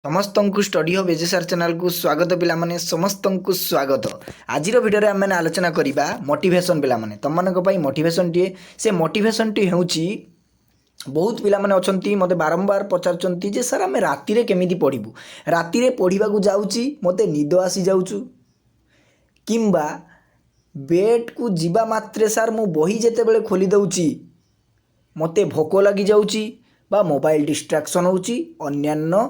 समस्त को स्टडी हो बेजेसार चैनल को स्वागत पिला माने समस्त को स्वागत। आज भिडियो आम मैंने आलोचना करवा मोटिवेशन पिला माने तुम मानी मोटिवेशन टी से मोटिवेशन टी हूँ बहुत पिला माने अच्छी मते बारंबार पचारुंट जे सर आम राति केमी पढ़ू राति पढ़ा जाऊँगी मते निद आसी जाऊँ किंबा बेड को जीवा मात्रे सार मु बही जेते बेले खोली दउची मते भोक लगी जाऊँगी बा मोबाइल डिस्ट्राक्शन होची अन्यान्य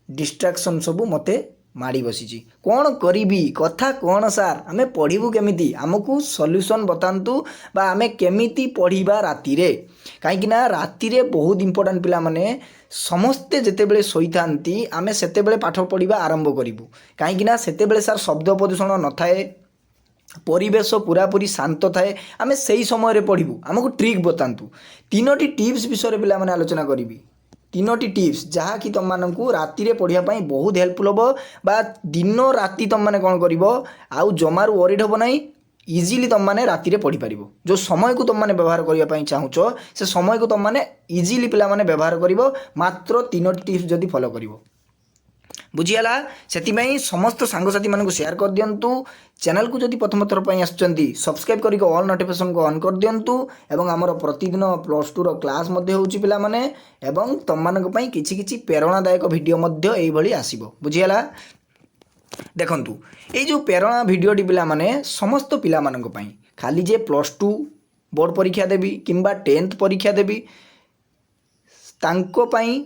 डिस्ट्राक्शन सबू मते माड़ी बसी कौन करी कथा कौन सार आमे पढ़ू केमिति आमको सॉल्यूशन बतातु बा आमे केमिति पढ़ा राति रे कहीं राति रे बहुत इंपोर्टेंट पिला माने समस्ते जेते बेले सोई थांती आमे सेते बेले पाठ पढ़ा आरंभ करूँ कहीं सेते बेले सार शब्द प्रदूषण न थाए परिवेश पूरापूरी शांत थाए आमे सही समय पढ़ू आमको ट्रिक बतातु तीनोटी टिप्स विषय पे मैंने आलोचना करी तीनोटी टिप्स जहाँ कि तुम मानू राति पढ़ापी बहुत हेल्पफुल हम बा दिन राति तुम मैंने कौन कर आउ जमार वरीड हम ना इजिली तुम मैंने राति पढ़ी पार जो समय को तुम मैंने व्यवहार करने चाहूच से समय को तुम मैंने इजिली पिला माने व्यवहार कर मात्र तीनोटी टिप्स जदि फॉलो कर बुझीगला से समस्त सांगसाथी मानक शेयर कर दिंतु चैनल को जदि प्रथम थर पर आसुँच सब्सक्राइब करके ऑल नोटिफिकेशन को ऑन कर दिंतु एवं आमर प्रतिदिन +2 क्लास होची माने एवं तुम मानक पई किछि किछि प्रेरणादायक वीडियो यही आसीबो बुझीगला देखंतु ये जो प्रेरणा वीडियोटी पिला माने समस्त पिला मानक पई खाली जे +2 बोर्ड परीक्षा देबी किंबा 10th परीक्षा देबी तांको पई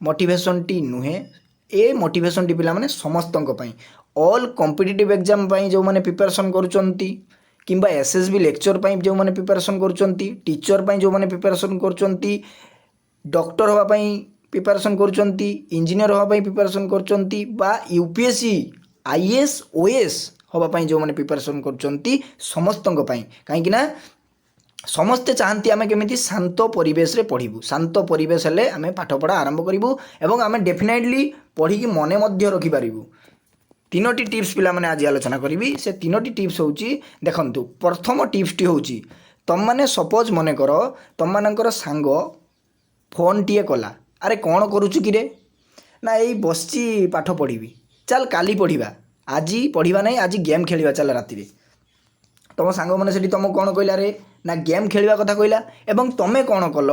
मोटिवेशन टी नुहे ए मोटिवेशन टी पिला माने समस्त ऑल कॉम्पिटिटिव एग्जाम पाई जो माने प्रिपरेशन करूचंती किंबा एसएसबी लेक्चर पाई जो माने प्रिपरेशन करूचंती टीचर पाई जो माने प्रिपरेशन करूचंती डॉक्टर होवा पाई प्रिपरेशन करूचंती इंजीनियर होवा पाई प्रिपरेशन करूचंती बा यूपीएससी आईएएस ओएस होवा पाई जो माने प्रिपरेशन करूचंती समस्त कहीं ना समस्ते चाहती आमे केमिति शांत परिवेश रे पढ़ू शांत परिवेश हेले आमे पाठ पढ़ा आरंभ करूँ एवं आमे डेफिनेटली पढ़ी मने मध्य रखि पारिबु तीनोटी टिप्स पिला माने आज आलोचना करी से तीनोटी टिप्स होची देखंतु प्रथम टिप्स टी होची तुम माने सपोज मने कर तुम मानकर सांग फोन टीए कला अरे कौन करूचु कि रे ना यही बसची पाठ पढ़ी चल काली पढ़ा आज पढ़ा नहीं आज गेम खेलिबा चल राति रे तुम सांग मैंने से तुमको कौन कहला रे ना गेम खेलवा कथा कहला एवं तुम कौन कल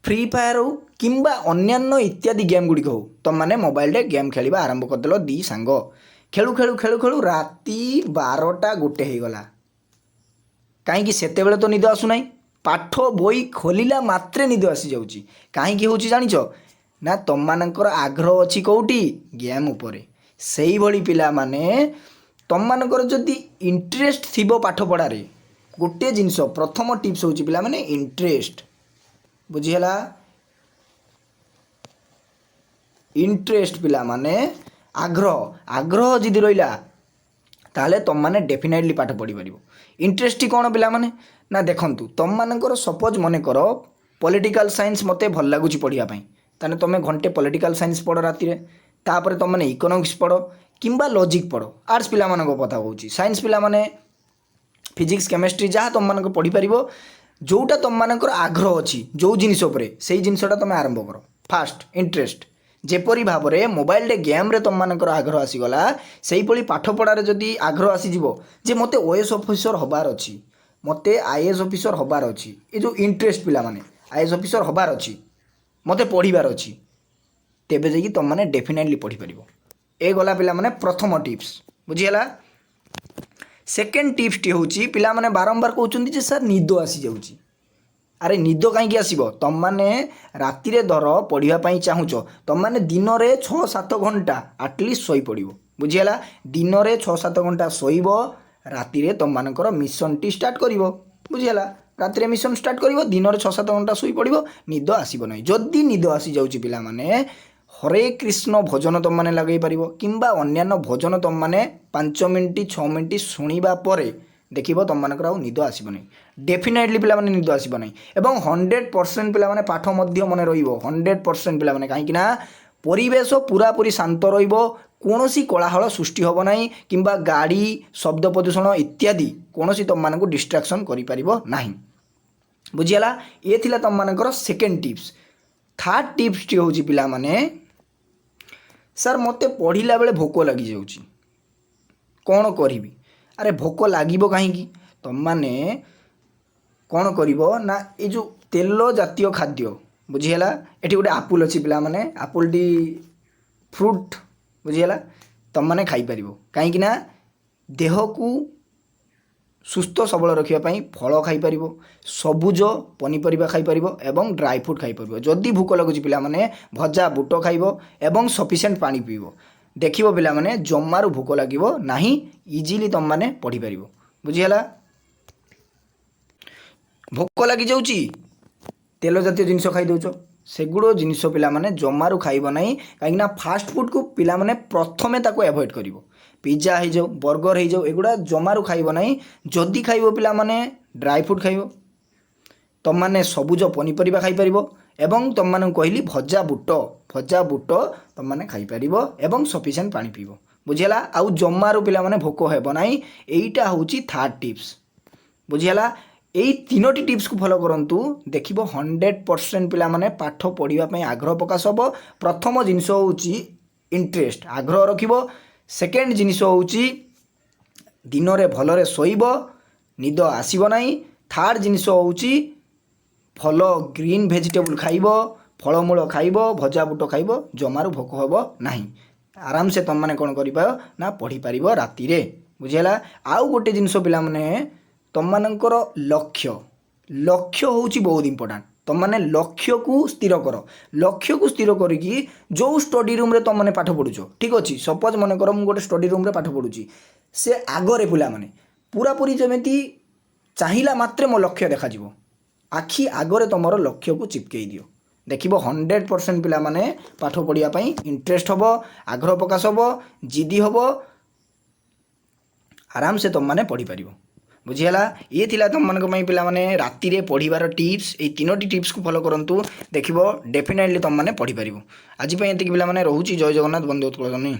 फ्री फायर हो किंबा अन्यान्य इत्यादि गेम गुड़िक हो तुम मैंने मोबाइल रे गेम खेलवा आरंभ करदेल दी सांग खेलु खेलु खेलु खेलु राति 12टा 1 हो गला कहीं सेते बेले तो निद आसुना पाठ बई खोलिला मात्रे निद आसी जाउची कहीं होची जानिछ ना तुम मानकर आग्रह अच्छी कौटी गेम उपरे सेही भली पिला माने तुम मानकर जदि इंटरेस्ट थिबो पाठ पढ़ारे गोटे जिनस प्रथम टिप्स होची पिला माने इंटरेस्ट बुझीला इंटरेस्ट पिला माने आग्रह आग्रह जदि रहिला ताले तुम माने डेफिनेटली पाठ पढ़ी पारिबो इंटरेस्ट कौन पिला माने ना देखंतु तुम मानकर सपोज मने कर पॉलिटिकल साइंस मते भल लागुची पढ़िया पई ताने तुम घंटे पॉलिटिकल साइंस पढ़ राति रे तापर तुम माने इकोनॉमिक्स पढ़ किंबा लॉजिक पढ़ आर्ट्स पिला मानक कथा होची साइंस पिला माने फिजिक्स केमिस्ट्री जहाँ तुम मानक पढ़ी पारिबो जोटा तुम मानकर आग्रह अच्छी जो जिनिस उपरे सेही जिनिसटा तुम आरंभ कर फास्ट इंटरेस्ट जेपरी भाव में मोबाइल रे गेम रे तुम मानकर आग्रह आसीगला से पाठ पढ़ार जदि आग्रह आसीजिवो जे मते ओएस ऑफिसर हबार अच्छी मते आईएएस ऑफिसर हबार अच्छी ये जो इंटरेस्ट पिला माने आईएएस ऑफिसर हबार अच्छी मते पढ़िबार अच्छी तेबे जाई तुम माने डेफिनेटली पढ़ी पारिबो ए गला पिला माने प्रथम टिप्स बुझीला सेकेंड टिप्स टी होची पिला माने बारंबार कहउचंदी जे सर निद आसी जाउची अरे निद कहीं आसब तुम मैंने राति धर पढ़ापी चाहूच तुम मैंने दिन में 6-7 घंटा आटलिस्ट शोई पड़ बुझीगला दिन में 6-7 घंटा शोब राति तुम मानकर मिशन टी स्टार्ट कर बुझीगला राति मिशन स्टार्ट कर दिन में 6-7 घंटा शोई पड़ निद आसब ना जदि निद आसी जाऊँगी पिला माने हरे कृष्ण भजन तुम मैंने लगे पार किंबा अन्यान्य भजन तुम मैंने 5 मिनिट 6 मिनिट शुणा देखिब तुम मानकर आउ निद आसब नहीं डेफिनेटली पिला माने निद आसब नहीं एवं 100% पिला माने पाठ मध्य मन रहिबो 100% पिला माने काहे कि ना परिवेश पूरापूरी शांत रहिबो कोनोसी कोलाहल सृष्टि होबो नहीं किंबा गाड़ी शब्द प्रदूषण इत्यादि कोनोसी तुम मानकु डिस्ट्रैक्शन करि परिबो नाही बुझियला ये थिला तुम मानकर second tips third tips T होची पिला माने ସାର୍ ମୋତେ ପଢ଼ିଲା ବେଳେ ଭୋକ ଲାଗିଯାଉଛି, କ'ଣ କରିବି? ଆରେ ଭୋକ ଲାଗିବ କାହିଁକି? ତୁମମାନେ କ'ଣ କରିବ ନା ଏ ଯେଉଁ ତେଲ ଜାତୀୟ ଖାଦ୍ୟ, ବୁଝିହେଲା? ଏଠି ଗୋଟେ ଆପୁଲ୍ ଅଛି ପିଲାମାନେ, ଆପୁଲ୍ଟି ଫ୍ରୁଟ୍, ବୁଝିହେଲା? ତୁମମାନେ ଖାଇପାରିବ କାହିଁକି ନା ଦେହକୁ ସୁସ୍ଥ ସବଳ ରଖିବା ପାଇଁ ଫଳ ଖାଇପାରିବ, ସବୁଜ ପନିପରିବା ଖାଇପାରିବ ଏବଂ ଡ୍ରାଏ ଫ୍ରୁଟ୍ ଖାଇପାରିବ। ଯଦି ଭୋକ ଲାଗୁଛି ପିଲାମାନେ ଭଜା ବୁଟ ଖାଇବ ଏବଂ ସଫିସିଏଣ୍ଟ ପାଣି ପିଇବ। ଦେଖିବ ପିଲାମାନେ ଜମାରୁ ଭୋକ ଲାଗିବ ନାହିଁ, ଇଜିଲି ତୁମମାନେ ପଢ଼ିପାରିବ। ବୁଝିହେଲା? ଭୋକ ଲାଗିଯାଉଛି, ତେଲ ଜାତୀୟ ଜିନିଷ ଖାଇଦେଉଛ, ସେଗୁଡ଼ ଜିନିଷ ପିଲାମାନେ ଜମାରୁ ଖାଇବ ନାହିଁ। କାହିଁକିନା ଫାଷ୍ଟ ଫୁଡ଼କୁ ପିଲାମାନେ ପ୍ରଥମେ ତାକୁ ଆଭଏଡ଼ କରିବ। ପିଜା ହେଇଯାଉ, ବର୍ଗର ହେଇଯାଉ, ଏଗୁଡ଼ା ଜମାରୁ ଖାଇବ ନାହିଁ। ଯଦି ଖାଇବ ପିଲାମାନେ ଡ୍ରାଏ ଫ୍ରୁଟ୍ ଖାଇବ, ତୁମମାନେ ସବୁଜ ପନିପରିବା ଖାଇପାରିବ ଏବଂ ତୁମମାନଙ୍କୁ କହିଲି ଭଜା ବୁଟ ତୁମମାନେ ଖାଇପାରିବ ଏବଂ ସଫିସିଏଣ୍ଟ ପାଣି ପିଇବ। ବୁଝିହେଲା? ଆଉ ଜମାରୁ ପିଲାମାନେ ଭୋକ ହେବ ନାହିଁ। ଏଇଟା ହେଉଛି ଥାର୍ଡ଼ ଟିପ୍ସ। ବୁଝିହେଲା? এই ତିନୋଟି ଟିପ୍ସକୁ ଫଲୋ କରନ୍ତୁ, ଦେଖିବ 100% ପିଲାମାନେ ପାଠ ପଢ଼ିବା ପାଇଁ ଆଗ୍ରହ ପ୍ରକାଶ ହେବ। ପ୍ରଥମ ଜିନିଷ ହେଉଛି ଇଣ୍ଟରେଷ୍ଟ, ଆଗ୍ରହ ରଖିବ। ସେକେଣ୍ଡ ଜିନିଷ ହେଉଛି ଦିନରେ ଭଲରେ ଶୋଇବ, ନିଦ ଆସିବ ନାହିଁ। ଥାର୍ଡ଼ ଜିନିଷ ହେଉଛି ଭଲ ଗ୍ରୀନ୍ ଭେଜିଟେବୁଲ୍ ଖାଇବ, ଫଳମୂଳ ଖାଇବ, ଭଜା ବୁଟ ଖାଇବ, ଜମାରୁ ଭୋକ ହେବ ନାହିଁ। ଆରାମସେ ତୁମମାନେ କ'ଣ କରିବ ନା ପଢ଼ିପାରିବ ରାତିରେ। ବୁଝିହେଲା? ଆଉ ଗୋଟେ ଜିନିଷ ପିଲାମାନେ, ତୁମମାନଙ୍କର ଲକ୍ଷ୍ୟ ହେଉଛି ବହୁତ ଇମ୍ପୋର୍ଟାଣ୍ଟ। ତୁମମାନେ ଲକ୍ଷ୍ୟକୁ ସ୍ଥିର କର। ଲକ୍ଷ୍ୟକୁ ସ୍ଥିର କରିକି ଯେଉଁ ଷ୍ଟଡି ରୁମ୍ରେ ତୁମମାନେ ପାଠ ପଢ଼ୁଛ, ଠିକ୍ ଅଛି, ସପୋଜ୍ ମନେକର ମୁଁ ଗୋଟେ ଷ୍ଟଡି ରୁମ୍ରେ ପାଠ ପଢ଼ୁଛି, ସେ ଆଗରେ ପିଲାମାନେ ପୁରାପୁରି ଯେମିତି ଚାହିଁଲା ମାତ୍ରେ ମୋ ଲକ୍ଷ୍ୟ ଦେଖାଯିବ। ଆଖି ଆଗରେ ତୁମର ଲକ୍ଷ୍ୟକୁ ଚିପକେଇ ଦିଅ, ଦେଖିବ 100% ପିଲାମାନେ ପାଠ ପଢ଼ିବା ପାଇଁ ଇଣ୍ଟରେଷ୍ଟ ହେବ, ଆଗ୍ରହ ପ୍ରକାଶ ହେବ, ଜିଦି ହେବ, ଆରାମସେ ତୁମମାନେ ପଢ଼ିପାରିବ। ବୁଝିହେଲା? ଇଏ ଥିଲା ତୁମମାନଙ୍କ ପାଇଁ ପିଲାମାନେ ରାତିରେ ପଢ଼ିବାର ଟିପ୍ସ। ଏଇ ତିନୋଟି ଟିପ୍ସକୁ ଫଲୋ କରନ୍ତୁ, ଦେଖିବ ଡେଫିନେଟଲି ତୁମମାନେ ପଢ଼ିପାରିବ। ଆଜି ପାଇଁ ଏତିକି ପିଲାମାନେ, ରହୁଛି। ଜୟ ଜଗନ୍ନାଥ, ବନ୍ଦେ ଉତ୍କଳ ଜନନୀ।